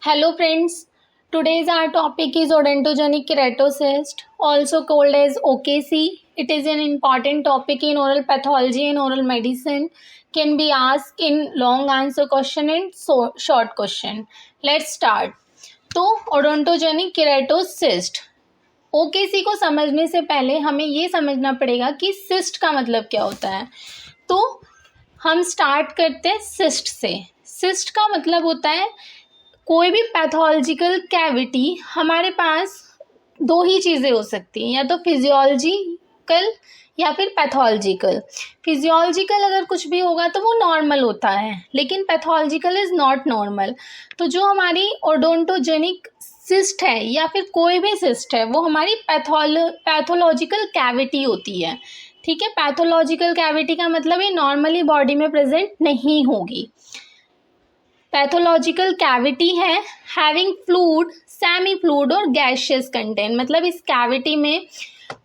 Hello friends, today's our topic is odontogenic keratocyst, also called as OKC. It is an important topic in oral pathology and oral medicine. Can be asked in long answer question and short question. Let's start. तो odontogenic keratocyst, OKC को समझने से पहले हमें ये समझना पड़ेगा कि सिस्ट का मतलब क्या होता है. तो हम स्टार्ट करते हैं सिस्ट से. सिस्ट का मतलब होता है कोई भी पैथोलॉजिकल कैविटी. हमारे पास दो ही चीज़ें हो सकती हैं, या तो फिजियोलॉजिकल या फिर पैथोलॉजिकल. फिजियोलॉजिकल अगर कुछ भी होगा तो वो नॉर्मल होता है, लेकिन पैथोलॉजिकल इज़ नॉट नॉर्मल. तो जो हमारी ओडोंटोजेनिक सिस्ट है या फिर कोई भी सिस्ट है वो हमारी पैथोलॉजिकल कैविटी होती है. ठीक है, पैथोलॉजिकल कैविटी का मतलब ये नॉर्मली बॉडी में प्रेजेंट नहीं होगी. पैथोलॉजिकल कैविटी है हैविंग फ्लूइड, सेमी फ्लूइड और गैशियस कंटेंट. मतलब इस कैविटी में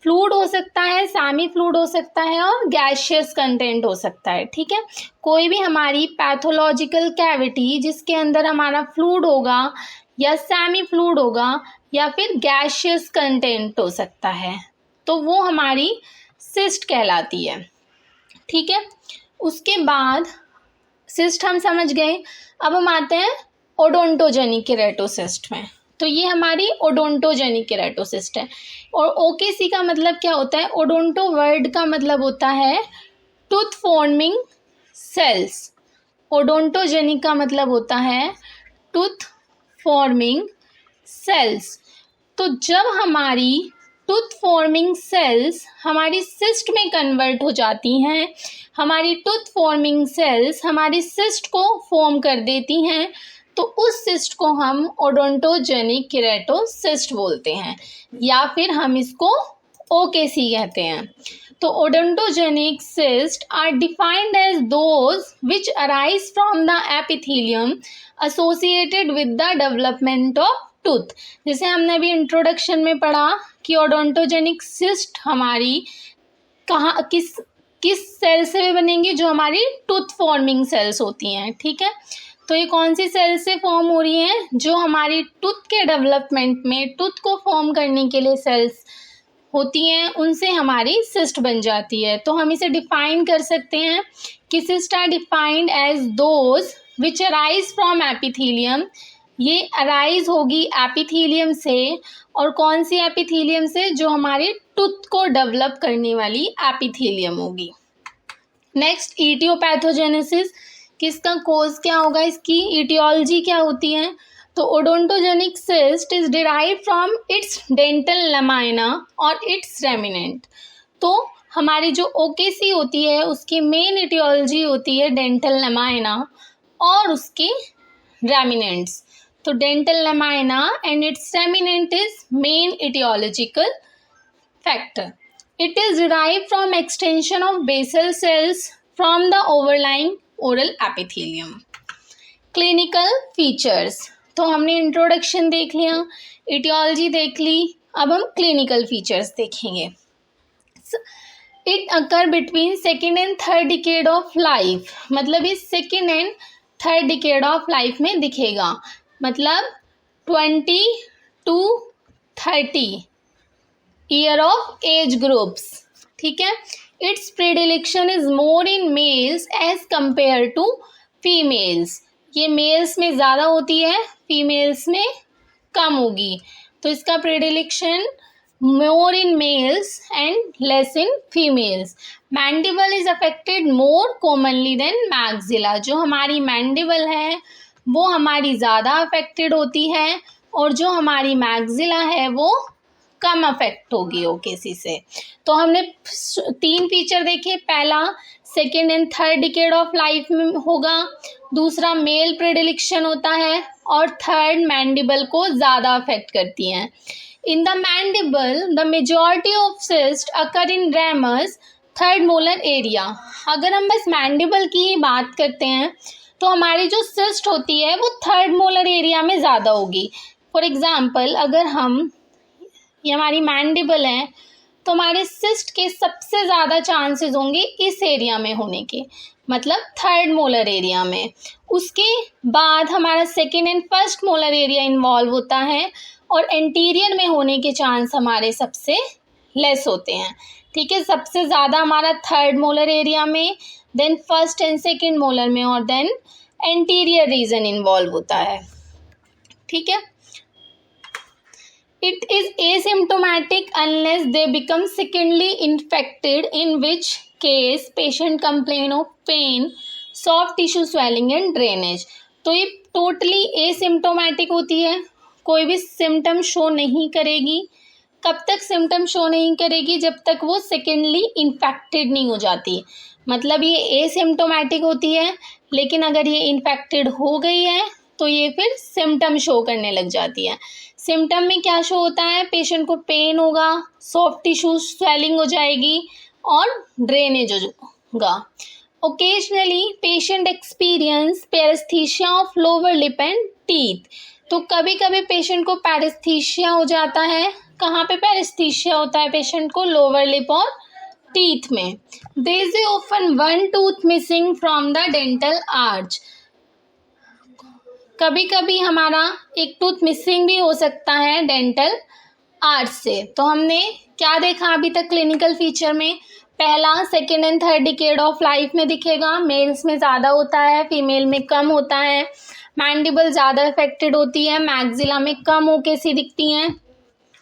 फ्लूइड हो सकता है, सेमी फ्लूइड हो सकता है और गैशियस कंटेंट हो सकता है. ठीक है, कोई भी हमारी पैथोलॉजिकल कैविटी जिसके अंदर हमारा फ्लूइड होगा या सेमी फ्लूइड होगा या फिर गैशियस कंटेंट हो सकता है, तो वो हमारी सिस्ट कहलाती है. ठीक है, उसके बाद सिस्ट हम समझ गए. अब हम आते हैं ओडोंटोजेनिक केराटोसिस्ट में. तो ये हमारी ओडोंटोजेनिक केराटोसिस्ट है. और ओकेसी का मतलब क्या होता है? ओडोंटो वर्ड का मतलब होता है टूथ फॉर्मिंग सेल्स. ओडोंटोजेनिक का मतलब होता है टूथ फॉर्मिंग सेल्स. तो जब हमारी टूथ फॉर्मिंग सेल्स हमारी सिस्ट में कन्वर्ट हो जाती हैं, हमारी टूथ फॉर्मिंग सेल्स हमारी सिस्ट को फॉर्म कर देती हैं, तो उस सिस्ट को हम ओडोंटोजेनिक केराटोसिस्ट बोलते हैं, या फिर हम इसको ओकेसी कहते हैं. तो odontogenic cyst are defined as those which arise from the epithelium associated with the development of tooth. जैसे हमने अभी इंट्रोडक्शन में पढ़ा कि ओडोंटोजेनिक सिस्ट हमारी किस सेल से बनेंगी? जो हमारी टूथ फॉर्मिंग सेल्स होती हैं. ठीक है, तो ये कौन सी सेल से फॉर्म हो रही हैं? जो हमारी टूथ के डेवलपमेंट में टूथ को फॉर्म करने के लिए सेल्स होती हैं, उनसे हमारी सिस्ट बन जाती है. तो हम इसे डिफाइन कर सकते हैं कि cyst are defined as those which arise from epithelium. ये अराइज होगी एपिथेलियम से, और कौन सी एपिथेलियम से? जो हमारी टूथ को डेवलप करने वाली एपिथेलियम होगी. Next, aetiopathogenesis. किसका कोज क्या होगा? इसकी इटियोलॉजी क्या होती है? तो odontogenic cyst is derive from its dental lamina और इट्स रेमिनेंट. तो हमारी जो ओकेसी होती है उसकी मेन इटियोलॉजी होती है डेंटल लमाइना और उसके रेमिनेंट्स. तो dental lamina and it's remnant is main etiological factor. It is derived from extension of basal cells from the overlying oral epithelium. Clinical features. तो हमने इंट्रोडक्शन देख लिया, etiology देख ली, अब हम क्लिनिकल फीचर्स देखेंगे. It occur between second and third decade of life. मतलब इस second and third decade of life में दिखेगा. मतलब 20 to 30 year of age groups. ठीक है, its predilection is more in males as compare to females. ये males में ज़्यादा होती है, फीमेल्स में कम होगी. तो इसका predilection more in males and less in females. Mandible is affected more commonly than maxilla. जो हमारी मैंडिबल है वो हमारी ज़्यादा अफेक्टेड होती है, और जो हमारी मैक्सिला है वो कम अफेक्ट होगी ओकेसी से. तो हमने 3 फीचर देखे. पहला second and third decade of life में होगा, दूसरा मेल प्रेडिलेक्शन होता है, और थर्ड मैंडिबल को ज़्यादा अफेक्ट करती हैं. In the mandible the majority of cyst occur in ramus third molar area. अगर हम बस मैंडिबल की ही बात करते हैं तो हमारी जो सिस्ट होती है वो थर्ड मोलर एरिया में ज़्यादा होगी. फॉर एग्जांपल, अगर ये हमारी मैंडिबल है तो हमारे सिस्ट के सबसे ज़्यादा चांसेस होंगे इस एरिया में होने के. मतलब थर्ड मोलर एरिया में। उसके बाद हमारा second and first molar area involve होता है और एंटीरियर में होने के चांस हमारे सबसे लेस होते हैं। ठीक है, सबसे ज़्यादा हमारा थर्ड मोलर एरिया में, then first and second molar में, और देन एंटीरियर रीजन इन्वॉल्व होता है। ठीक है, it is asymptomatic unless they become secondly infected, in which case patient complain of pain, soft tissue swelling and drainage। तो ये totally asymptomatic होती है, कोई भी सिम्टम शो नहीं करेगी। कब तक सिम्टम शो नहीं करेगी? जब तक वो सेकेंडली इन्फेक्टेड नहीं हो जाती। मतलब ये एसिम्टोमेटिक होती है, लेकिन अगर ये इन्फेक्टेड हो गई है तो ये फिर सिम्टम शो करने लग जाती है। सिम्टम में क्या शो होता है? पेशेंट को पेन होगा, सॉफ्ट टिश्यू स्वेलिंग हो जाएगी और ड्रेनेज होगा। Occasionally patient experience paresthesia of lower lip and teeth. तो कभी कभी पेशेंट को पैरेस्थीसिया हो जाता है। कहाँ पे पैरेस्थीसिया होता है पेशेंट को? लोअर लिप और टीथ में। There is often one tooth missing from the dental arch. कभी कभी हमारा एक टूथ मिसिंग भी हो सकता है डेंटल आर्च से। तो हमने क्या देखा अभी तक क्लिनिकल फीचर में? पहला, second and third decade of life में दिखेगा। मेल्स में ज़्यादा होता है, फीमेल में कम होता है। मैंडिबल ज़्यादा अफेक्टेड होती है, मैक्सिला में कम होके सी दिखती हैं।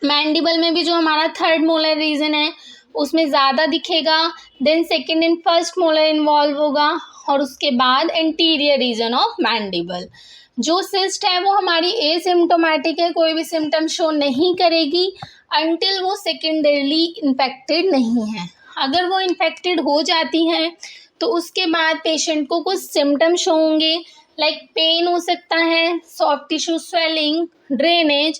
मैंडिबल में भी जो हमारा थर्ड मोलर रीजन है उसमें ज़्यादा दिखेगा। Then second and first molar involve होगा और उसके बाद एंटीरियर रीजन ऑफ मैंडिबल। जो सिस्ट है वो हमारी एसिम्टोमेटिक है, कोई भी सिम्टम शो नहीं करेगी अंटिल वो सेकेंडरीली इन्फेक्टेड नहीं है। अगर वो इन्फेक्टेड हो जाती है तो उसके बाद पेशेंट को कुछ सिम्टम शो होंगे, लाइक पेन हो सकता है, soft tissue swelling, drainage,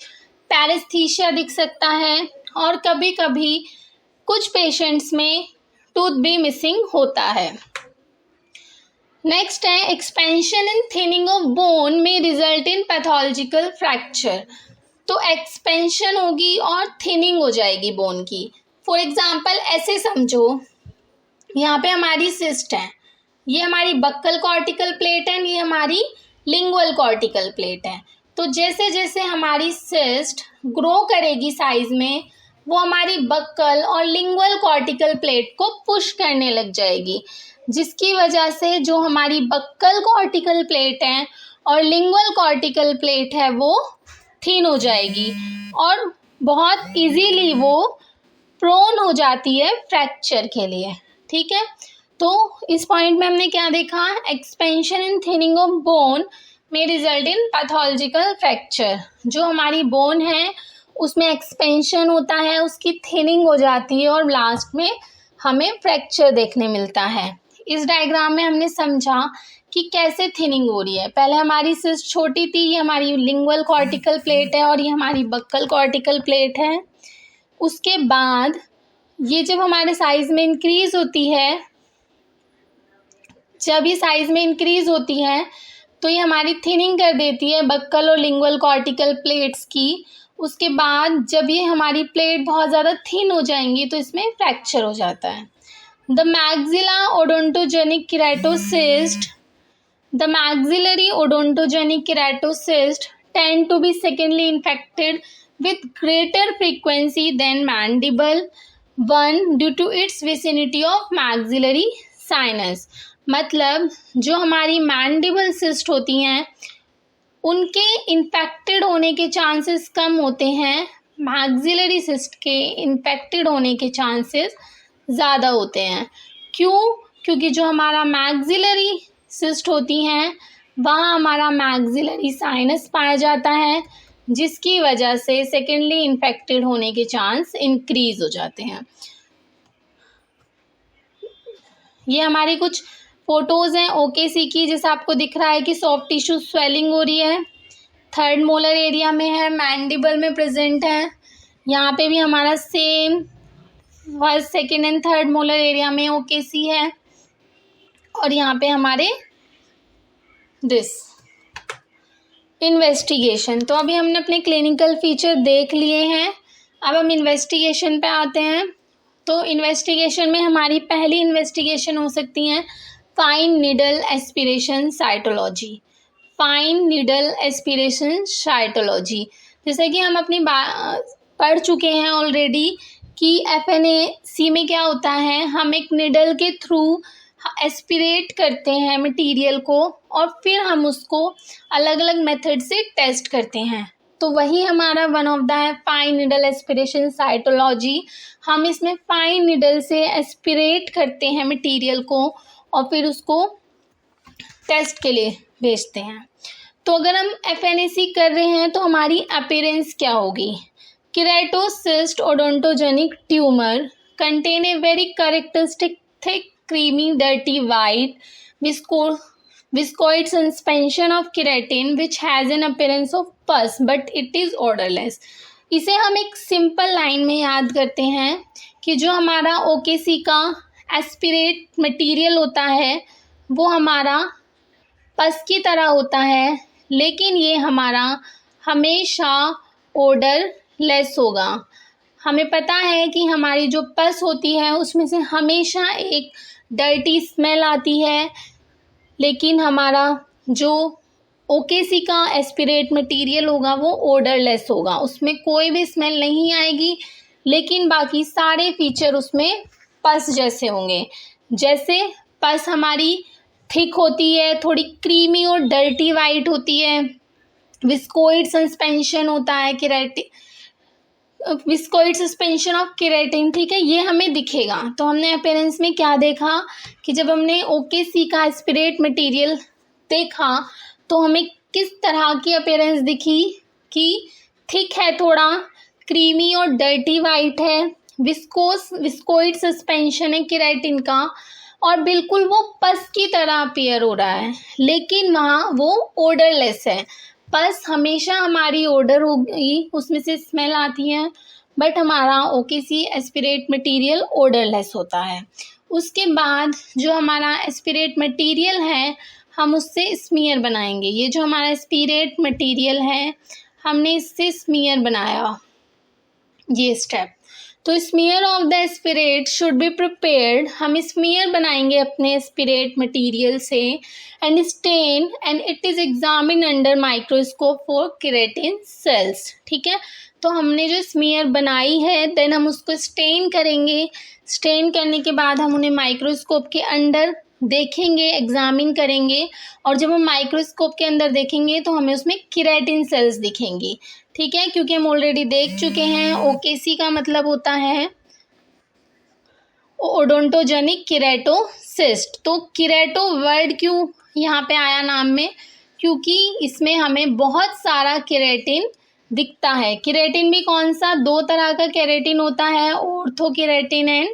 paresthesia दिख सकता है, और कभी कभी कुछ पेशेंट्स में टूथ भी मिसिंग होता है। नेक्स्ट है expansion and thinning of bone में रिजल्ट इन पैथोलॉजिकल फ्रैक्चर। तो एक्सपेंशन होगी और थिनिंग हो जाएगी बोन की। फॉर एग्जाम्पल ऐसे समझो, यहाँ पे हमारी सिस्ट है, ये हमारी बक्कल कॉर्टिकल प्लेट है, ये हमारी लिंगुअल कॉर्टिकल प्लेट है। तो जैसे जैसे हमारी सिस्ट ग्रो करेगी साइज में, वो हमारी बक्कल और लिंगुअल कॉर्टिकल प्लेट को पुश करने लग जाएगी, जिसकी वजह से जो हमारी बक्कल कॉर्टिकल प्लेट है और लिंगुअल कॉर्टिकल प्लेट है वो थिन हो जाएगी और बहुत इजीली वो प्रोन हो जाती है फ्रैक्चर के लिए। ठीक है, तो इस पॉइंट में हमने क्या देखा? Expansion and thinning of bone में रिजल्ट इन पैथोलॉजिकल फ्रैक्चर। जो हमारी बोन है उसमें एक्सपेंशन होता है, उसकी थिनिंग हो जाती है और लास्ट में हमें फ्रैक्चर देखने मिलता है। इस डायग्राम में हमने समझा कि कैसे थिनिंग हो रही है। पहले हमारी सिस्ट छोटी थी, ये हमारी लिंगुअल कॉर्टिकल प्लेट है और ये हमारी बक्कल कॉर्टिकल प्लेट है। उसके बाद ये जब हमारे साइज में इंक्रीज होती है, जब ये साइज में इंक्रीज होती है तो ये हमारी थिनिंग कर देती है बक्कल और लिंगुअल कॉर्टिकल प्लेट्स की। उसके बाद जब ये हमारी प्लेट बहुत ज़्यादा थिन हो जाएंगी तो इसमें फ्रैक्चर हो जाता है। The maxilla odontogenic keratocyst, the maxillary odontogenic keratocyst tend to be secondly infected with greater frequency than mandible one due to its vicinity of maxillary sinus। मतलब जो हमारी मैंडिबल सिस्ट होती हैं उनके इन्फेक्टेड होने के चांसेस कम होते हैं, मैक्सिलरी सिस्ट के इन्फेक्टेड होने के चांसेस ज़्यादा होते हैं। क्यों? क्योंकि जो हमारा मैक्सिलरी सिस्ट होती हैं वहाँ हमारा मैक्सिलरी साइनस पाया जाता है, जिसकी वजह से सेकेंडली इन्फेक्टेड होने के चांस इंक्रीज हो जाते हैं। ये हमारी कुछ फोटोज़ हैं ओकेसी की, जैसे आपको दिख रहा है कि सॉफ्ट टिश्यू स्वेलिंग हो रही है, थर्ड मोलर एरिया में है, मैंडिबल में प्रेजेंट है। यहाँ पे भी हमारा same first second and third molar area में ओकेसी है और यहाँ पे हमारे दिस इन्वेस्टिगेशन। तो अभी हमने अपने क्लिनिकल फीचर देख लिए हैं, अब हम इन्वेस्टिगेशन पे आते हैं। तो इन्वेस्टिगेशन में हमारी पहली इन्वेस्टिगेशन हो सकती हैं fine needle aspiration cytology. Fine needle aspiration cytology, जैसे कि हम अपनी पढ़ चुके हैं ऑलरेडी कि FNAC में क्या होता है, हम एक निडल के थ्रू एस्पिरेट करते हैं मटेरियल को और फिर हम उसको अलग अलग मेथड से टेस्ट करते हैं। तो वही हमारा वन ऑफ द है फाइन निडल एस्पिरेशन साइटोलॉजी। हम इसमें फाइन निडल से एस्पिरेट करते हैं मटेरियल को और फिर उसको टेस्ट के लिए भेजते हैं। तो अगर हम FNAC कर रहे हैं तो हमारी अपीयरेंस क्या होगी? Keratocyst odontogenic tumour contain a very characteristic thick creamy dirty white viscoid suspension of keratin which has an appearance of pus but it is odorless। इसे हम एक सिंपल लाइन में याद करते हैं कि जो हमारा OKC का एस्पिरेट मटेरियल होता है वो हमारा पस की तरह होता है, लेकिन ये हमारा हमेशा ओडरलेस होगा। हमें पता है कि हमारी जो पस होती है उसमें से हमेशा एक डर्टी स्मेल आती है, लेकिन हमारा जो OKC का एस्पिरेट मटेरियल होगा वो ओडरलेस होगा, उसमें कोई भी स्मेल नहीं आएगी, लेकिन बाकी सारे फीचर उसमें पस जैसे होंगे। जैसे पस हमारी थिक होती है, थोड़ी क्रीमी और डर्टी वाइट होती है, विस्कोइड सस्पेंशन होता है विस्कोइड सस्पेंशन ऑफ केराटिन, ठीक है, ये हमें दिखेगा। तो हमने अपीयरेंस में क्या देखा कि जब हमने OKC का एस्पिरेट मटेरियल देखा तो हमें किस तरह की अपीयरेंस दिखी कि थिक है, थोड़ा क्रीमी और डर्टी वाइट है, विस्कोइड सस्पेंशन है केराटिन का और बिल्कुल वो पस की तरह अपीयर हो रहा है, लेकिन वहाँ वो ओडरलेस है। पस हमेशा हमारी ओडर होगी, उसमें से स्मेल आती है, बट हमारा OKC एस्पिरेट मटेरियल ओडरलेस होता है। उसके बाद जो हमारा एस्पिरेट मटेरियल है हम उससे स्मीयर बनाएंगे। ये जो हमारा एस्पिरेट मटेरियल है हमने इससे स्मीयर बनाया, ये स्टेप। तो smear of the aspirate should be prepared. हम स्मीयर बनाएंगे अपने एस्पिरेट मटेरियल से and stain and it is examine under microscope for keratin cells, ठीक है। तो हमने जो स्मीयर बनाई है देन हम उसको स्टेन करेंगे। स्टेन करने के बाद हम उन्हें माइक्रोस्कोप के अंडर देखेंगे, एग्जामिन करेंगे, और जब हम माइक्रोस्कोप के अंदर देखेंगे तो हमें उसमें केराटिन सेल्स दिखेंगी, ठीक है, क्योंकि हम ऑलरेडी देख चुके हैं OKC का मतलब होता है ओडोंटोजेनिक केराटोसिस्ट। तो केराटो वर्ड क्यों यहाँ पे आया नाम में? क्योंकि इसमें हमें बहुत सारा केराटिन दिखता है। केराटिन भी कौन सा? 2 तरह का केराटिन होता है, ortho keratin and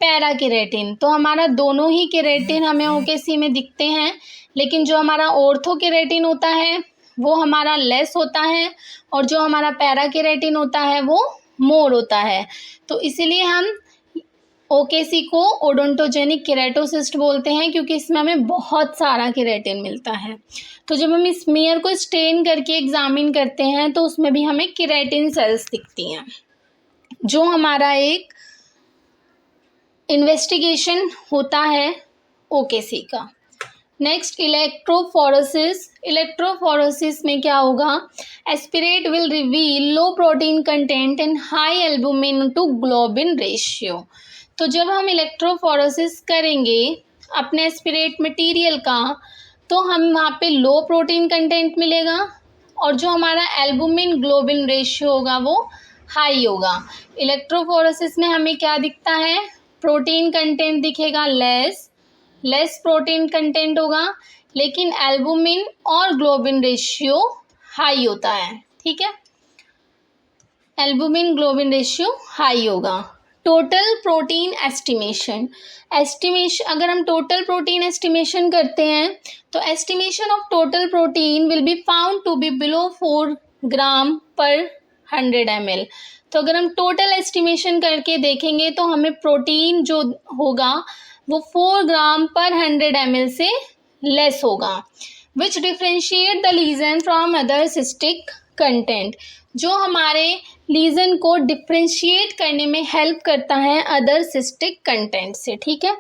para keratin. तो हमारा दोनों ही केराटिन हमें OKC में दिखते हैं, लेकिन जो हमारा ऑर्थो केराटिन होता है वो हमारा लेस होता है और जो हमारा पैरा केराटिन होता है वो मोर होता है। तो इसीलिए हम OKC को ओडोंटोजेनिक केराटोसिस्ट बोलते हैं, क्योंकि इसमें हमें बहुत सारा केराटिन मिलता है। तो जब हम स्मीयर को स्टेन करके एग्जामिन करते हैं तो उसमें भी हमें केराटिन सेल्स दिखती हैं, जो हमारा एक इन्वेस्टिगेशन होता है OKC का। Next electrophoresis. इलेक्ट्रोफोरेसिस में क्या होगा? Aspirate will reveal low protein content and high albumin to globin ratio. तो जब हम इलेक्ट्रोफोरेसिस करेंगे अपने एस्पिरेट मटेरियल का तो हम वहाँ पे लो प्रोटीन कंटेंट मिलेगा और जो हमारा एल्बुमिन ग्लोबिन रेशियो होगा वो हाई होगा। इलेक्ट्रोफोरेसिस में हमें क्या दिखता है? प्रोटीन कंटेंट दिखेगा लेस प्रोटीन कंटेंट होगा, लेकिन एल्बुमिन और ग्लोबिन रेशियो हाई होता है, ठीक है, एल्बुमिन ग्लोबिन रेशियो हाई होगा। Total protein estimation. अगर हम टोटल प्रोटीन एस्टिमेशन करते हैं तो estimation of total protein will be found to be below 4 gram per 100 ml। तो अगर हम टोटल एस्टिमेशन करके देखेंगे तो हमें प्रोटीन जो होगा वो 4 ग्राम पर 100 ml से लेस होगा। Which differentiate the lesion from other cystic content, जो हमारे लीजन को डिफ्रेंशिएट करने में हेल्प करता है अदर सिस्टिक कंटेंट से, ठीक है।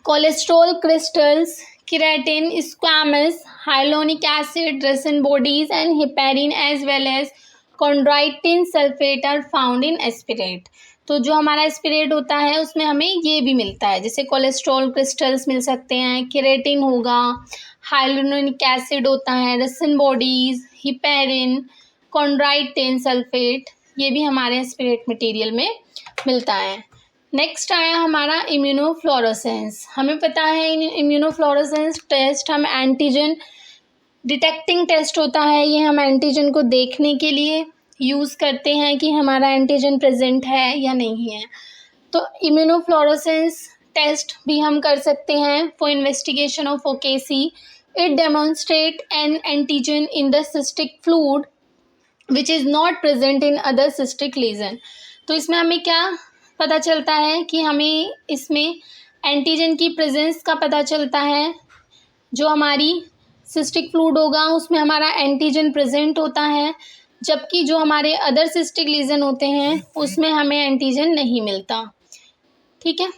Cholesterol crystals, keratin, squamous, hyaluronic acid, Rushton bodies and heparin as well as chondroitin sulphate are found in aspirate. तो जो हमारा एस्पिरेट होता है उसमें हमें ये भी मिलता है, जैसे कोलेस्ट्रॉल क्रिस्टल्स मिल सकते हैं, केराटिन होगा, हाइलोनिक एसिड होता है, रेसिन बॉडीज, हेपेरिन, कॉन्ड्राइटिन सल्फेट, ये भी हमारे एस्पिरेट मटेरियल में मिलता है। नेक्स्ट आया हमारा इम्यूनोफ्लोरेसेंस। हमें पता है इम्यूनोफ्लोरेसेंस टेस्ट हम एंटीजन डिटेक्टिंग टेस्ट होता है, ये हम एंटीजन को देखने के लिए यूज़ करते हैं कि हमारा एंटीजन प्रेजेंट है या नहीं है। तो इम्यूनोफ्लोरेसेंस टेस्ट भी हम कर सकते हैं for investigation of OKC. It demonstrate an antigen in the cystic fluid which is not present in other cystic lesion. तो इसमें हमें क्या पता चलता है कि हमें इसमें एंटीजन की प्रेजेंस का पता चलता है। जो हमारी सिस्टिक फ्लूइड होगा उसमें हमारा एंटीजन प्रेजेंट होता है, जबकि जो हमारे अदर सिस्टिक लीजन होते हैं उसमें हमें एंटीजन नहीं मिलता। ठीक है,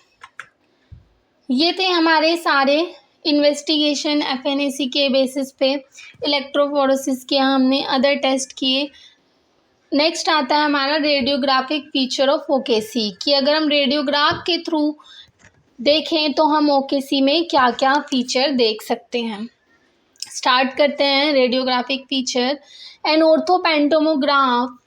ये थे हमारे सारे इन्वेस्टिगेशन एफएनएसी के बेसिस पे इलेक्ट्रोफोरेसिस किया हमने, अदर टेस्ट किए। नेक्स्ट आता है हमारा रेडियोग्राफिक फीचर ऑफ ओकेसी, कि अगर हम रेडियोग्राफ के थ्रू देखें तो हम ओकेसी में क्या क्या फीचर देख सकते हैं। स्टार्ट करते हैं radiographic feature. An orthopantomograph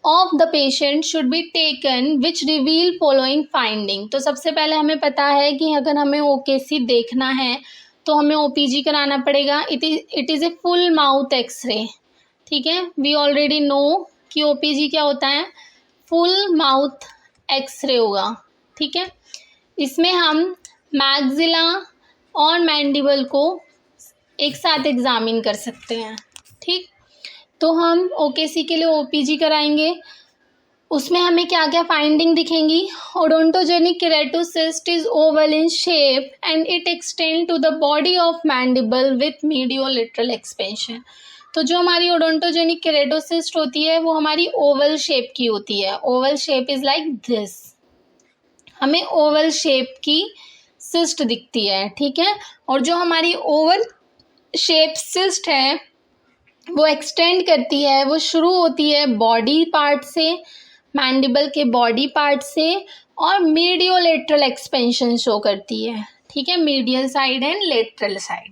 of the patient should be taken which reveal following finding. तो सबसे पहले हमें पता है कि अगर हमें ओकेसी देखना है तो हमें ओपीजी कराना पड़ेगा। It is a full mouth X-ray. ठीक है, वी ऑलरेडी नो कि ओपीजी क्या होता है, फुल माउथ एक्सरे होगा। ठीक है, इसमें हम मैक्सिला और मैंडिबल को एक साथ एग्जामिन कर सकते हैं। ठीक, तो हम ओकेसी के लिए ओपीजी कराएंगे। उसमें हमें क्या क्या फाइंडिंग दिखेंगी। Odontogenic keratocyst is oval in shape and it extend to the body of mandible with mediolateral expansion. तो जो हमारी ओडोंटोजेनिक केराटोसिस्ट होती है वो हमारी ओवल शेप की होती है। Oval shape is like this, हमें ओवल शेप की सिस्ट दिखती है। ठीक है, और जो हमारी ओवल शेप सिस्ट है वो एक्सटेंड करती है, वो शुरू होती है बॉडी पार्ट से, मैंडिबल के बॉडी पार्ट से, और मीडियोलेटरल एक्सपेंशन शो करती है। ठीक है, medial side and lateral side.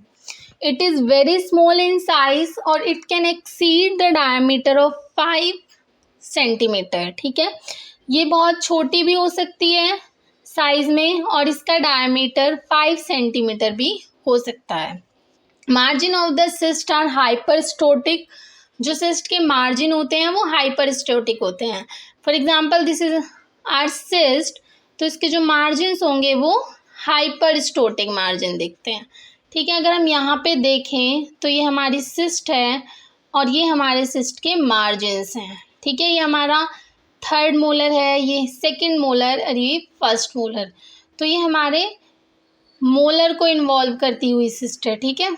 It is very small in size और it can exceed the diameter of 5 centimetre. ठीक है, ये बहुत छोटी भी हो सकती है साइज में और इसका डायमीटर 5 सेंटीमीटर भी हो सकता है। Margin of the cyst are hyperostotic. जो सिस्ट के मार्जिन होते हैं वो हाइपरस्टोटिक होते हैं। For example this is our cyst, तो इसके जो मार्जिन्स होंगे वो हाइपरस्टोटिक मार्जिन दिखते हैं। ठीक है, अगर हम यहाँ पे देखें तो ये हमारी सिस्ट है और ये हमारे सिस्ट के मार्जिन्स हैं। ठीक है, ये हमारा 3rd मोलर है, ये 2nd मोलर और ये 1st मोलर। तो ये हमारे मोलर को इन्वॉल्व करती हुई सिस्ट है। ठीक है,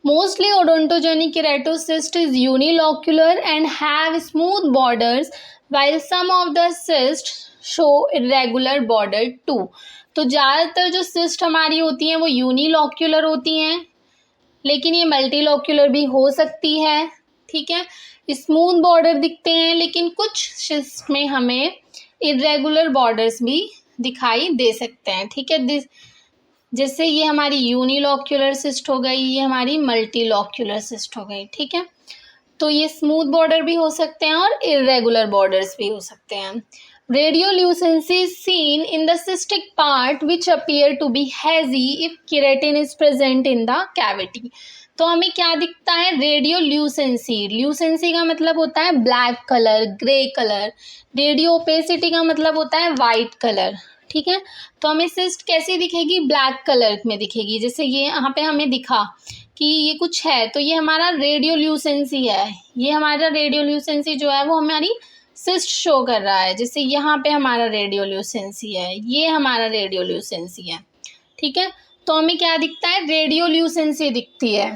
mostly odontogenic keratocyst is unilocular and have smooth borders while some of the cysts show irregular border too। तो ज़्यादातर जो सिस्ट हमारी होती हैं वो यूनिलोक्यूलर होती हैं, लेकिन ये मल्टीलोक्यूलर भी हो सकती है। ठीक है, स्मूथ बॉर्डर दिखते हैं, लेकिन कुछ सिस्ट में हमें इरेगुलर बॉर्डर्स भी दिखाई दे सकते हैं। ठीक है, जैसे ये हमारी यूनिलोक्यूलर सिस्ट हो गई, ये हमारी मल्टीलोक्यूलर सिस्ट हो गई। ठीक है, तो ये स्मूथ बॉर्डर भी हो सकते हैं और इरेगुलर बॉर्डर्स भी हो सकते हैं। Radiolucency is seen in the cystic part which appear to be hazy if keratin is present in the cavity. तो हमें क्या दिखता है, रेडियोल्यूसेंसी। ल्यूसेंसी का मतलब होता है black colour, grey colour. Radio opacity का मतलब होता है वाइट कलर। ठीक है, तो हमें सिस्ट कैसी दिखेगी, ब्लैक कलर में दिखेगी। जैसे ये यहाँ पे हमें दिखा कि ये कुछ है, तो ये हमारा रेडियोल्यूसेंसी है। ये हमारा रेडियोल्यूसेंसी जो है वो हमारी सिस्ट शो कर रहा है। जैसे यहाँ पे हमारा रेडियोल्यूसेंसी है, ये हमारा रेडियोल्यूसेंसी है। ठीक है, तो हमें क्या दिखता है, रेडियोल्यूसेंसी दिखती है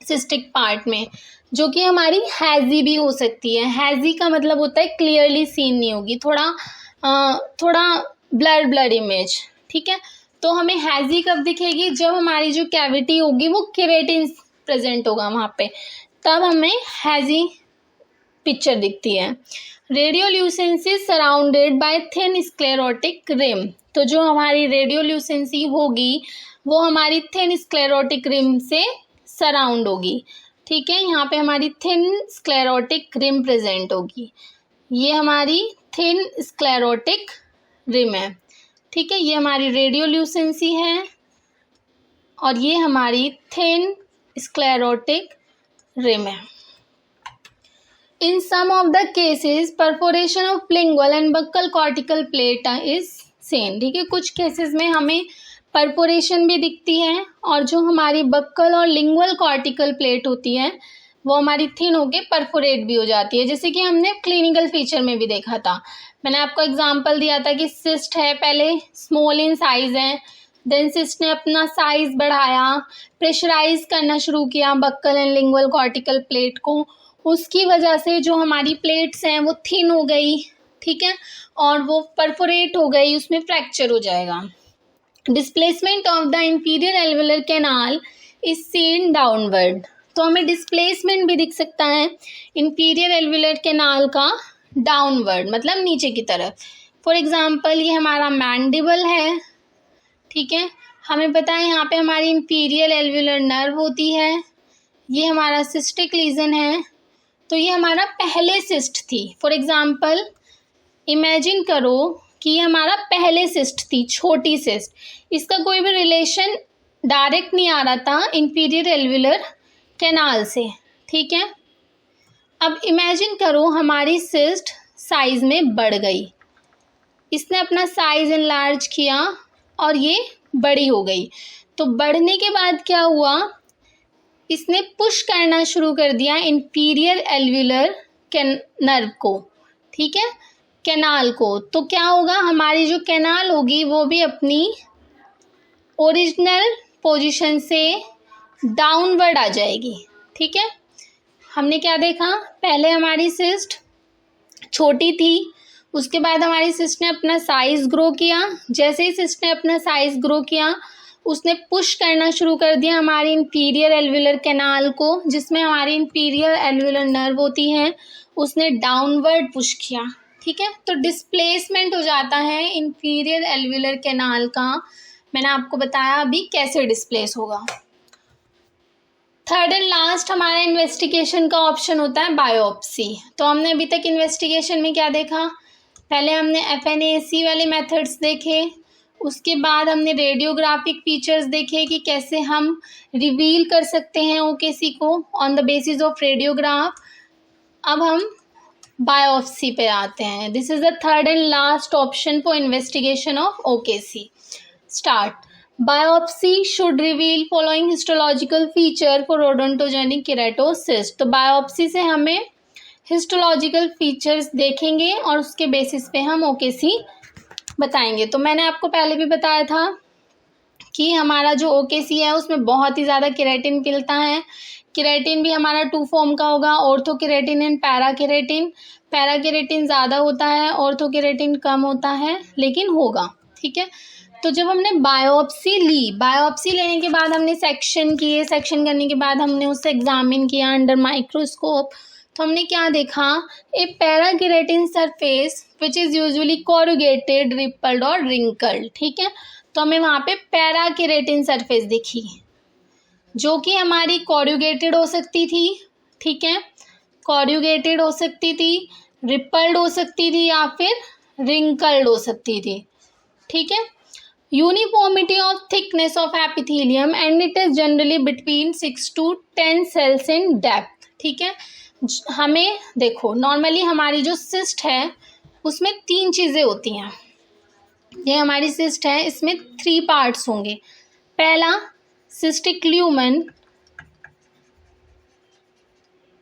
सिस्टिक पार्ट में, जो कि हमारी हैजी भी हो सकती है। हैजी का मतलब होता है क्लियरली सीन नहीं होगी, थोड़ा ब्लर इमेज, ठीक है। तो हमें हैजी कब दिखेगी, जब हमारी जो कैविटी होगी वो केराटिन प्रेजेंट होगा वहाँ पे, तब हमें हैजी पिक्चर दिखती है। Radiolucency surrounded by thin sclerotic rim, तो जो हमारी रेडियोल्यूसेंसी होगी वो हमारी थिन स्क्लेरोटिक रिम से सराउंड होगी, ठीक है। यहाँ पे हमारी थिन स्क्लेरोटिक रिम प्रेजेंट होगी, ये हमारी थिन स्क्लेरोटिक रिम है, ठीक है। ये हमारी रेडियोल्यूसेंसी है और ये हमारी थिन स्क्लेरोटिक रिम है। In some of the cases perforation of lingual and buccal cortical plate is seen, ठीक है। कुछ केसेस में हमें परफोरेशन भी दिखती है और जो हमारी बक्कल और लिंगुअल कॉर्टिकल प्लेट होती है वो हमारी थिन होके परफोरेट भी हो जाती है, जैसे कि हमने क्लिनिकल फीचर में भी देखा था। मैंने आपको एग्जांपल दिया था कि सिस्ट है, पहले स्मॉल इन साइज है, देन सिस्ट ने अपना साइज बढ़ाया, प्रेशराइज करना शुरू किया buccal and lingual cortical plate को, उसकी वजह से जो हमारी प्लेट्स हैं वो थिन हो गई, ठीक है, और वो परफोरेट हो गई, उसमें फ्रैक्चर हो जाएगा। Displacement of the inferior alveolar canal is seen downward, तो हमें डिस्प्लेसमेंट भी दिख सकता है इंफीरियर एल्वेलर कैनाल का डाउनवर्ड, मतलब नीचे की तरफ। फॉर एग्जांपल ये हमारा मैंडिबल है, ठीक है, हमें पता है यहाँ पे हमारी इंफीरियर एल्वेलर नर्व होती है, ये हमारा सिस्टिक लीजन है, तो ये हमारा पहले सिस्ट थी। फॉर एग्जांपल इमेजिन करो कि ये हमारा पहले सिस्ट थी, छोटी सिस्ट, इसका कोई भी रिलेशन डायरेक्ट नहीं आ रहा था इंफीरियर एल्वेलर कैनाल से, ठीक है। अब इमेजिन करो हमारी सिस्ट साइज में बढ़ गई, इसने अपना साइज इनलार्ज किया और ये बड़ी हो गई, तो बढ़ने के बाद क्या हुआ, इसने पुश करना शुरू कर दिया इंफीरियर एल्वेलर नर्व को, ठीक है, कैनाल को। तो क्या होगा, हमारी जो कैनाल होगी वो भी अपनी ओरिजिनल पोजीशन से डाउनवर्ड आ जाएगी, ठीक है। हमने क्या देखा, पहले हमारी सिस्ट छोटी थी, उसके बाद हमारी सिस्ट ने अपना साइज़ ग्रो किया, जैसे ही सिस्ट ने अपना साइज़ ग्रो किया उसने पुश करना शुरू कर दिया हमारी इंफीरियर एल्वेलर कैनाल को, जिसमें हमारी इंफीरियर एल्वेलर नर्व होती है, उसने डाउनवर्ड पुश किया, ठीक है। तो डिस्प्लेसमेंट हो जाता है इंफीरियर एल्वेलर कैनाल का। मैंने आपको बताया अभी कैसे डिस्प्लेस होगा। थर्ड एंड लास्ट हमारा इन्वेस्टिगेशन का ऑप्शन होता है बायोप्सी। तो हमने अभी तक इन्वेस्टिगेशन में क्या देखा, पहले हमने FNAC वाले मेथड्स देखे, उसके बाद हमने रेडियोग्राफिक फीचर्स देखे कि कैसे हम रिवील कर सकते हैं OKC को on the basis of radiograph. अब हम बायोप्सी पे आते हैं। This is the third and last option for investigation of OKC। Start. Biopsy should reveal following histological feature for odontogenic keratocyst. तो बायोप्सी से हमें हिस्टोलॉजिकल फीचर्स देखेंगे और उसके बेसिस पे हम OKC बताएंगे। तो मैंने आपको पहले भी बताया था कि हमारा जो OKC है उसमें बहुत ही ज़्यादा केराटिन मिलता है। केराटिन भी हमारा 2 फॉर्म का होगा, ortho keratin and para keratin. Para keratin ज़्यादा होता है, ऑर्थो केराटिन कम होता है, लेकिन होगा, ठीक है। तो जब हमने बायोप्सी ली, बायोप्सी लेने के बाद हमने सेक्शन किए, सेक्शन करने के बाद हमने उसे एग्जामिन किया अंडर माइक्रोस्कोप। तो हमने क्या देखा, a parakeratin surface which is usually corrugated, rippled और रिंकल्ड, ठीक है। तो हमें वहाँ पे पैरा केराटिन सरफेस दिखी जो कि हमारी कोरुगेटेड हो सकती थी, ठीक है, कोरुगेटेड हो सकती थी, रिपल्ड हो सकती थी या फिर रिंकल्ड हो सकती थी, ठीक है। Uniformity of thickness of epithelium and it is generally between 6 to 10 cells in depth, ठीक है। हमें देखो, नॉर्मली हमारी जो सिस्ट है उसमें 3 चीज़ें होती हैं। ये हमारी सिस्ट है, इसमें 3 पार्ट्स होंगे। पहला cystic lumen,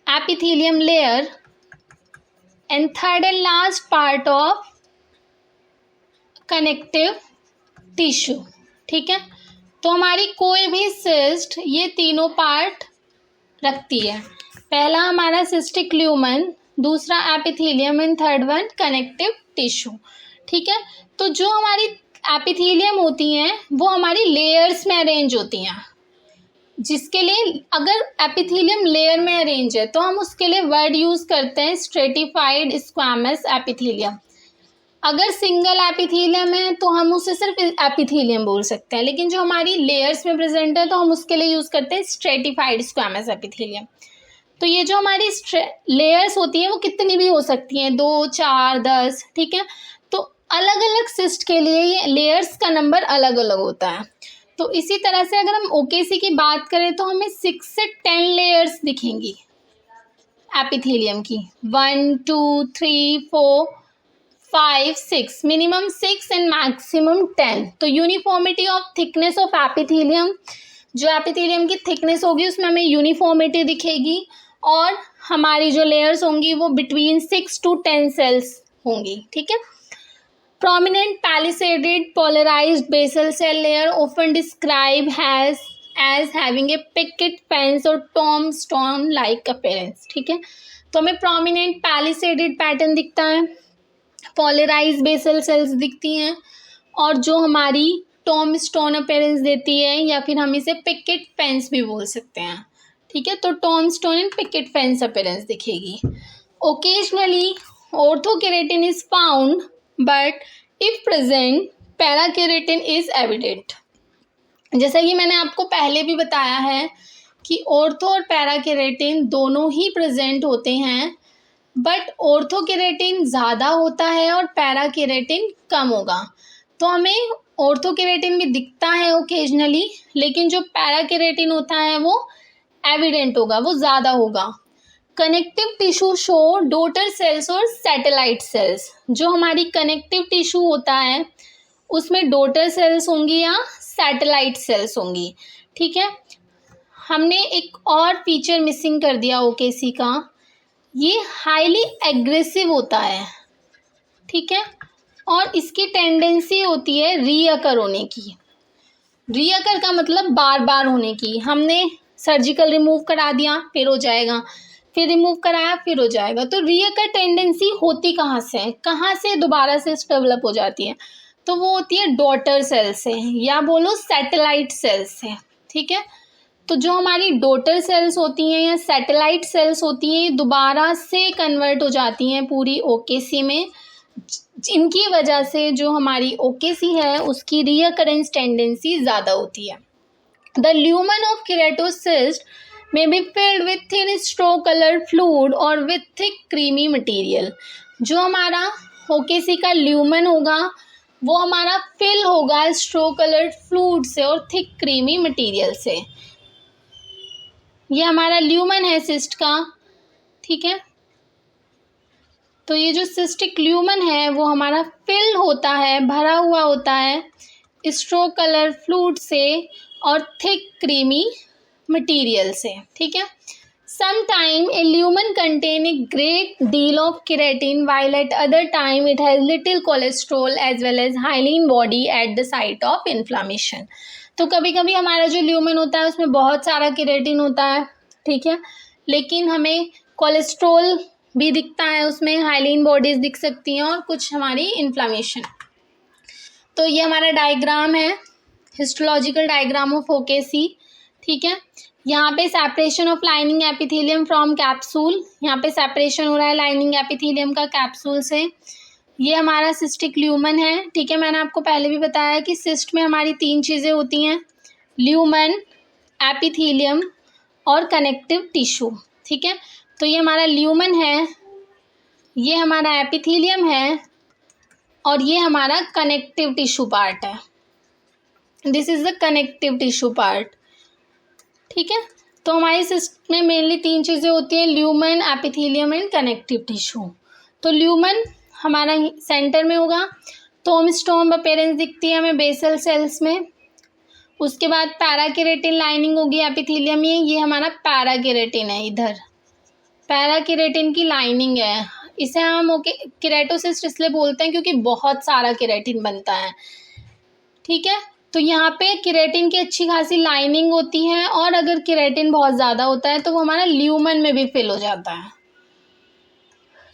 epithelium layer and third and last part of connective tissue, ठीक है। तो हमारी कोई भी सिस्ट ये तीनों पार्ट रखती है। पहला हमारा सिस्टिक ल्यूमन, दूसरा epithelium and third one connective tissue, ठीक है। तो जो हमारी एपिथेलियम होती हैं वो हमारी लेयर्स में अरेंज होती हैं, जिसके लिए अगर एपिथेलियम लेयर में अरेंज है तो हम उसके लिए वर्ड यूज करते हैं स्ट्रेटिफाइड स्क्वैमस एपिथेलियम। अगर सिंगल एपिथेलियम है तो हम उसे सिर्फ एपिथेलियम बोल सकते हैं, लेकिन जो हमारी लेयर्स में प्रेजेंट है तो हम उसके लिए यूज करते हैं स्ट्रेटिफाइड स्क्वैमस एपिथेलियम। तो ये जो हमारी लेयर्स होती हैं वो कितनी भी हो सकती हैं, 2, 4, 10, ठीक है। तो अलग अलग सिस्ट के लिए ये लेयर्स का नंबर अलग अलग होता है। तो इसी तरह से अगर हम ओकेसी की बात करें तो हमें 6 से 10 लेयर्स दिखेंगी एपिथेलियम की, 1, 2, 3, 4, 5, 6, मिनिमम 6 एंड मैक्सिमम 10। तो uniformity of thickness of epithelium, जो एपिथेलियम की थिकनेस होगी उसमें हमें यूनिफॉर्मिटी दिखेगी, और हमारी जो लेयर्स होंगी वो बिटवीन 6 to 10 सेल्स होंगी, ठीक है। Prominent palisaded polarized basal cell layer often described as having a picket fence or tombstone like appearance, ठीक है। तो हमें prominent palisaded पैटर्न दिखता है, polarized basal cells दिखती हैं, और जो हमारी tombstone appearance देती है, या फिर हम इसे picket fence भी बोल सकते हैं, ठीक है। तो tombstone and picket fence appearance दिखेगी। Occasionally orthokeratin is found, but if present parakeratin is evident. जैसा कि मैंने आपको पहले भी बताया है कि ऑर्थो और पैराकेरेटिन दोनों ही प्रेजेंट होते हैं, बट ऑर्थोकेरेटिन ज़्यादा होता है और पैराकेरेटिन कम होगा। तो हमें ऑर्थोकेरेटिन भी दिखता है ओकेजनली, लेकिन जो पैराकेरेटिन होता है वो एविडेंट होगा, वो ज़्यादा होगा। Connective tissue show daughter cells और सैटेलाइट सेल्स। जो हमारी कनेक्टिव टिश्यू होता है उसमें डॉटर सेल्स होंगी या सैटेलाइट सेल्स होंगी, ठीक है। हमने एक और फीचर मिसिंग कर दिया ओकेसी का, ये हाईली एग्रेसिव होता है, ठीक है, और इसकी टेंडेंसी होती है रीअकर होने की। रीअकर का मतलब बार बार होने की। हमने सर्जिकल रिमूव करा दिया फिर हो जाएगा, फिर रिमूव कराया फिर हो जाएगा। तो रीअकर टेंडेंसी होती कहाँ से है, कहाँ से दोबारा से डेवलप हो जाती है, तो वो होती है डॉटर सेल से, या बोलो सैटेलाइट सेल्स से, ठीक है। तो जो हमारी डॉटर सेल्स होती हैं या सैटेलाइट सेल्स होती हैं, दोबारा से कन्वर्ट हो जाती हैं पूरी ओकेसी में, जिनकी वजह से जो हमारी ओकेसी है उसकी रीअकरेंस टेंडेंसी ज़्यादा होती है। The lumen of keratocyst may be filled with thin straw colored fluid or with thick creamy material। जो हमारा ओकेसी का ल्यूमन होगा वो हमारा फिल होगा स्ट्रो कलर्ड फ्लूइड से और थिक क्रीमी मटेरियल से। ये हमारा ल्यूमन है सिस्ट का, ठीक है। तो ये जो सिस्टिक ल्यूमन है वो हमारा फिल होता है, भरा हुआ होता है स्ट्रो कलर फ्लूइड से और थिक क्रीमी मटीरियल से, ठीक है। Sometime a lumen contain a great deal of keratin, while at other time it has little cholesterol as well as hyaline body at the site of inflammation। तो कभी कभी हमारा जो ल्यूमन होता है उसमें बहुत सारा केराटिन होता है, ठीक है, लेकिन हमें कोलेस्ट्रोल भी दिखता है, उसमें हाइलिन बॉडीज दिख सकती हैं और कुछ हमारी इन्फ्लामेशन। तो ये हमारा डायग्राम है, हिस्टोलॉजिकल डायग्राम ऑफ ओकेसी, ठीक है। यहाँ पे separation of lining epithelium from capsule, यहाँ पे सेपरेशन हो रहा है लाइनिंग एपिथेलियम का कैप्सूल से। ये हमारा सिस्टिक ल्यूमन है, ठीक है। मैंने आपको पहले भी बताया कि सिस्ट में हमारी 3 चीज़ें होती हैं, ल्यूमन, एपिथेलियम और कनेक्टिव टिश्यू, ठीक है। तो ये हमारा ल्यूमन है, ये हमारा एपिथेलियम है और ये हमारा कनेक्टिव टिश्यू पार्ट है। This is the connective tissue part, ठीक है। तो हमारी सिस्ट में मेनली 3 चीज़ें होती हैं, lumen, epithelium and connective tissue. तो ल्यूमन हमारा सेंटर में होगा, टोम्बस्टोन अपीयरेंस दिखती है हमें बेसल सेल्स में। उसके बाद पैराकेरेटिन लाइनिंग होगी एपिथेलियम में, ये हमारा पैराकेरेटिन है, इधर पैराकेरेटिन की लाइनिंग है। इसे हम केराटोसिस्ट इसलिए बोलते हैं क्योंकि बहुत सारा केराटिन बनता है, ठीक है। तो यहाँ पे केराटिन की अच्छी खासी लाइनिंग होती है, और अगर केराटिन बहुत ज़्यादा होता है तो वो हमारा ल्यूमन में भी फिल हो जाता है,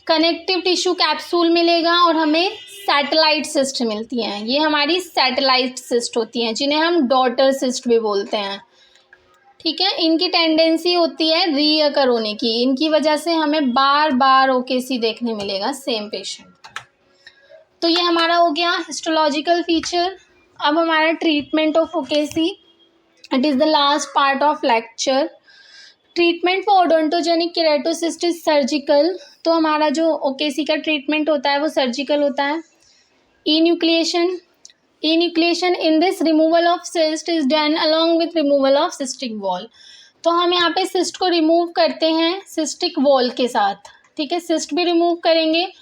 कनेक्टिव टिश्यू कैप्सूल मिलेगा और हमें सैटेलाइट सिस्ट मिलती हैं। ये हमारी सैटेलाइट सिस्ट होती हैं जिन्हें हम डॉटर सिस्ट भी बोलते हैं। ठीक है, इनकी टेंडेंसी होती है रीअकर होने की, इनकी वजह से हमें बार बार ओकेसी देखने मिलेगा सेम पेशेंट। तो ये हमारा हो गया हिस्टोलॉजिकल फीचर। अब हमारा treatment of OKC, it is the last part of lecture. Treatment for odontogenic keratocyst surgical. तो हमारा जो ओकेसी का ट्रीटमेंट होता है वो सर्जिकल होता है। Enucleation in this removal of cyst is done along with removal of cystic wall. तो हम यहाँ पे सिस्ट को रिमूव करते हैं सिस्टिक वॉल के साथ। ठीक है, सिस्ट भी रिमूव करेंगे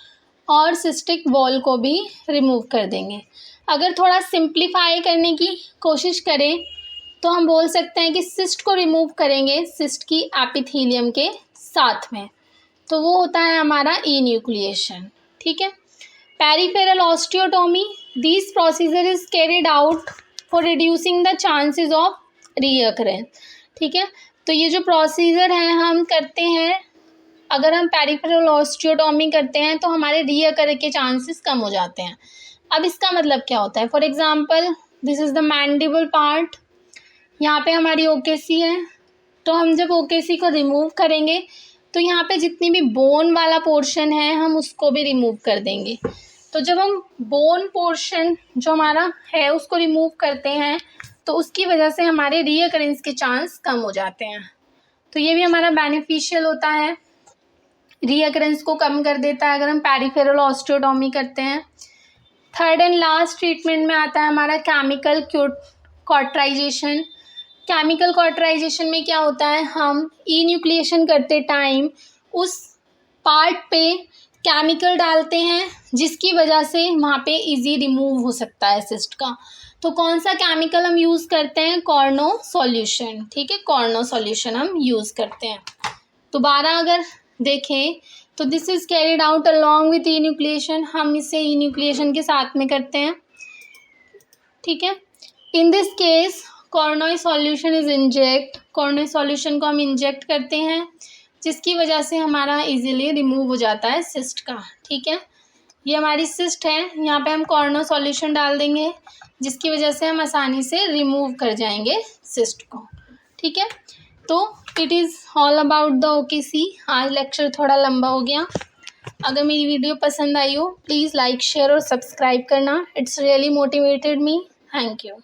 और सिस्टिक वॉल को भी रिमूव कर देंगे। अगर थोड़ा सिंप्लीफाई करने की कोशिश करें तो हम बोल सकते हैं कि सिस्ट को रिमूव करेंगे सिस्ट की एपिथेलियम के साथ में, तो वो होता है हमारा इन्यूक्लिएशन। ठीक है, peripheral osteotomy, this procedure is carried out for reducing the chances of recurrence. ठीक है, तो ये जो प्रोसीजर है हम करते हैं, अगर हम पेरिफेरल ऑस्टियोटोमी करते हैं तो हमारे रीअकर के चांसेस कम हो जाते हैं। अब इसका मतलब क्या होता है? For example this is the mandible part, यहाँ पे हमारी ओकेसी है, तो हम जब ओकेसी को रिमूव करेंगे तो यहाँ पे जितनी भी बोन वाला पोर्शन है हम उसको भी रिमूव कर देंगे। तो जब हम बोन पोर्शन जो हमारा है उसको रिमूव करते हैं तो उसकी वजह से हमारे रीअकरेंस के चांस कम हो जाते हैं। तो ये भी हमारा बेनिफिशियल होता है, रीअकरेंस को कम कर देता है अगर हम पेरिफेरल ऑस्टियोटोमी करते हैं। थर्ड एंड लास्ट ट्रीटमेंट में आता है हमारा केमिकल कॉटराइजेशन। केमिकल कॉटराइजेशन में क्या होता है, हम इन्यूक्लिएशन करते टाइम उस पार्ट पे केमिकल डालते हैं जिसकी वजह से वहाँ पे इजी रिमूव हो सकता है सिस्ट का। तो कौन सा केमिकल हम यूज़ करते हैं? कॉर्नो सॉल्यूशन। ठीक है, कॉर्नो सॉल्यूशन हम यूज़ करते हैं। दोबारा अगर देखें तो this is carried out along with enucleation, हम इसे इन्यूक्लिएशन के साथ में करते हैं। ठीक है, in this case Carnoy solution is inject, Carnoy solution को हम इंजेक्ट करते हैं जिसकी वजह से हमारा इजीली रिमूव हो जाता है सिस्ट का। ठीक है, ये हमारी सिस्ट है, यहाँ पे हम कॉर्नो सॉल्यूशन डाल देंगे जिसकी वजह से हम आसानी से रिमूव कर जाएंगे सिस्ट को। ठीक है, तो it is all about the OKC. आज लेक्चर थोड़ा लंबा हो गया। अगर मेरी वीडियो पसंद आई हो प्लीज़ लाइक, शेयर और सब्सक्राइब करना, it's really motivated me. Thank you.